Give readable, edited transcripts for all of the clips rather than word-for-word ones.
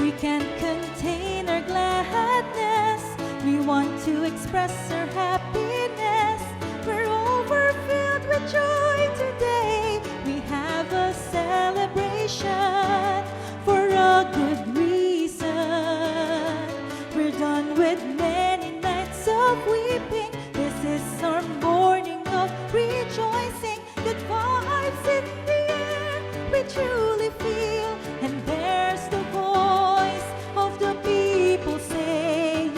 We can't contain our gladness. We want to express our happiness. We're overfilled with joy today. We have a celebration for a good reason. We're done with many nights of weeping. This is our morning of rejoicing. Good vibes in the air, we truly feel. And there's the voice of the people saying,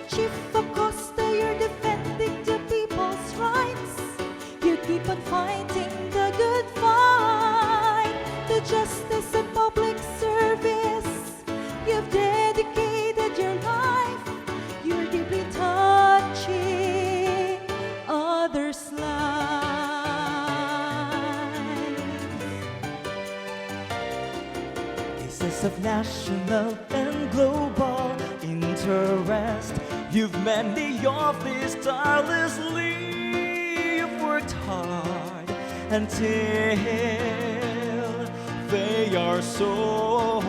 Chief Acosta, you're defending the people's rights. You keep on fighting the good fight, the justice and public service. You've dedicated your life. You're deeply touching others' lives. Cases of national and global interest. You've many of these tirelessly. You've worked hard until they are solved.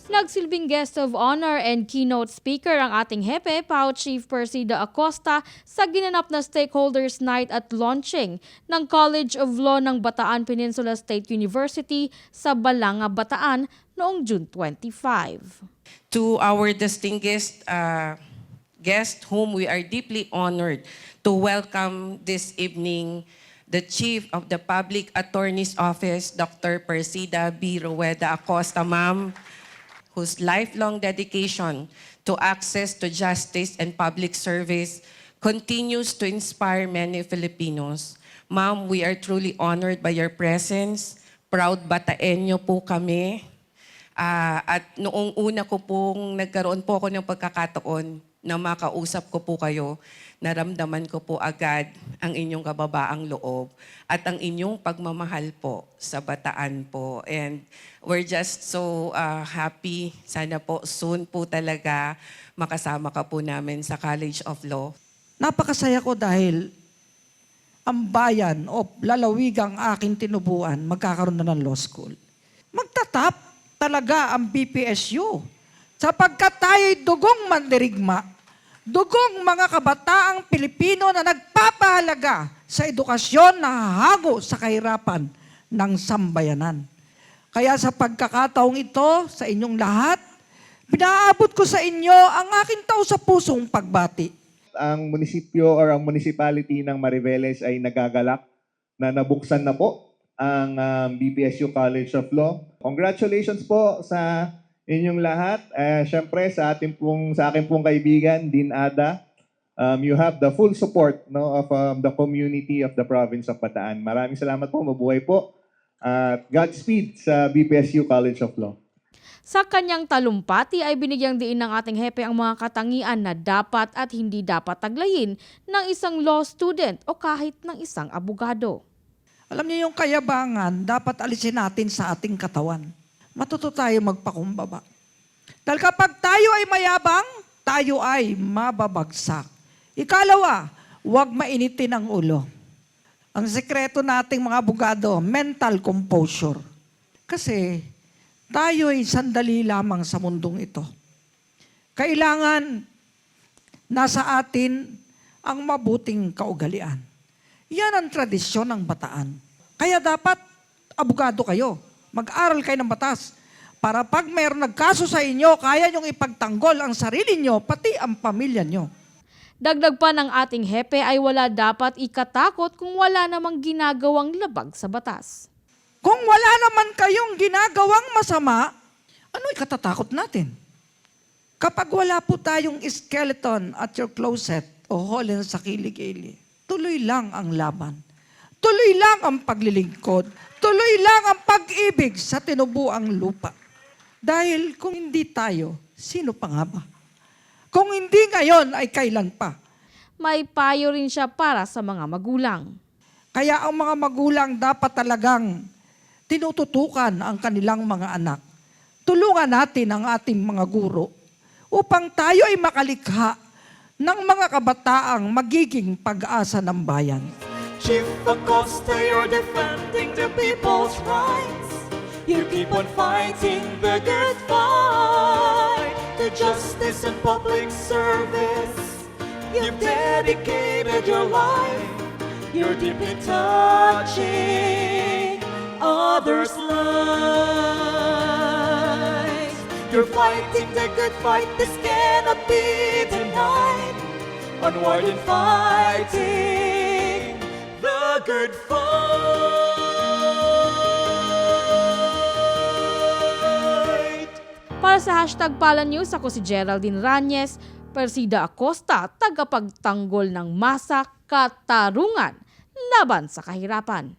Nagsilbing guest of honor and keynote speaker ang ating hepe, PAO Chief Persida Acosta, sa ginanap na Stakeholders Night at launching ng College of Law ng Bataan Peninsula State University sa Balanga, Bataan noong June 25. To our distinguished guest, whom we are deeply honored to welcome this evening, the Chief of the Public Attorney's Office, Dr. Persida B. Rueda Acosta, ma'am, whose lifelong dedication to access to justice and public service continues to inspire many Filipinos. Ma'am, we are truly honored by your presence. Proud Bataenyo po kami. At noong una ko pong nagkaroon po ako ng pagkakataon na makausap ko po kayo, naramdaman ko po agad ang inyong kababaang loob at ang inyong pagmamahal po sa Bataan po. And we're just so happy. Sana po soon po talaga makasama ka po namin sa College of Law. Napakasaya ko dahil ang bayan o lalawigang aking tinubuan magkakaroon na ng law school. Magtatap talaga ang BPSU sapagkat tayo'y dugong mandirigma, dugong mga kabataang Pilipino na nagpapahalaga sa edukasyon na hahago sa kahirapan ng sambayanan. Kaya sa pagkakataong ito, sa inyong lahat, pinaabot ko sa inyo ang aking taos-pusong pagbati. Ang munisipyo or ang municipality ng Mariveles ay nagagalak na nabuksan na po ang BPSU College of Law. Congratulations po sa inyong lahat. Siyempre sa akin pong kaibigan, Dean Ada, you have the full support of the community of the province of Bataan. Maraming salamat po, mabuhay po. Godspeed sa BPSU College of Law. Sa kanyang talumpati ay binigyang diin ng ating hepe ang mga katangian na dapat at hindi dapat taglayin ng isang law student o kahit ng isang abogado. Alam niyo yung kayabangan, dapat alisin natin sa ating katawan. Matuto tayo magpakumbaba. Dahil kapag tayo ay mayabang, tayo ay mababagsak. Ikalawa, huwag mainitin ang ulo. Ang sekreto nating mga abogado, mental composure. Kasi tayo ay sandali lamang sa mundong ito. Kailangan nasa atin ang mabuting kaugalian. Yan ang tradisyon ng Bataan. Kaya dapat abogado kayo. Mag-aral kayo ng batas. Para pag mayroong nagkaso sa inyo, kaya nyong ipagtanggol ang sarili nyo, pati ang pamilya nyo. Dagdag pa ng ating hepe ay wala dapat ikatakot kung wala namang ginagawang labag sa batas. Kung wala naman kayong ginagawang masama, ano ikatatakot natin? Kapag wala po tayong skeleton at your closet o holen sa kilig-ili, tuloy lang ang laban. Tuloy lang ang paglilingkod. Tuloy lang ang pag-ibig sa tinubuang lupa. Dahil kung hindi tayo, sino pa nga ba? Kung hindi ngayon, ay kailan pa? May payo rin siya para sa mga magulang. Kaya ang mga magulang dapat talagang tinututukan ang kanilang mga anak. Tulungan natin ang ating mga guro upang tayo ay makalikha ng mga kabataang magiging pag-asa ng bayan. Chief Acosta, you're defending the people's rights. You keep on fighting the good fight, the justice and public service. You've dedicated your life. You're deeply touching others' lives. You're fighting the good fight. This cannot be denied. Onward and fighting the good fight. Para sa hashtag Pala News, ako si Geraldine Ranyes, Persida Acosta, tagapagtanggol ng masa katarungan laban sa kahirapan.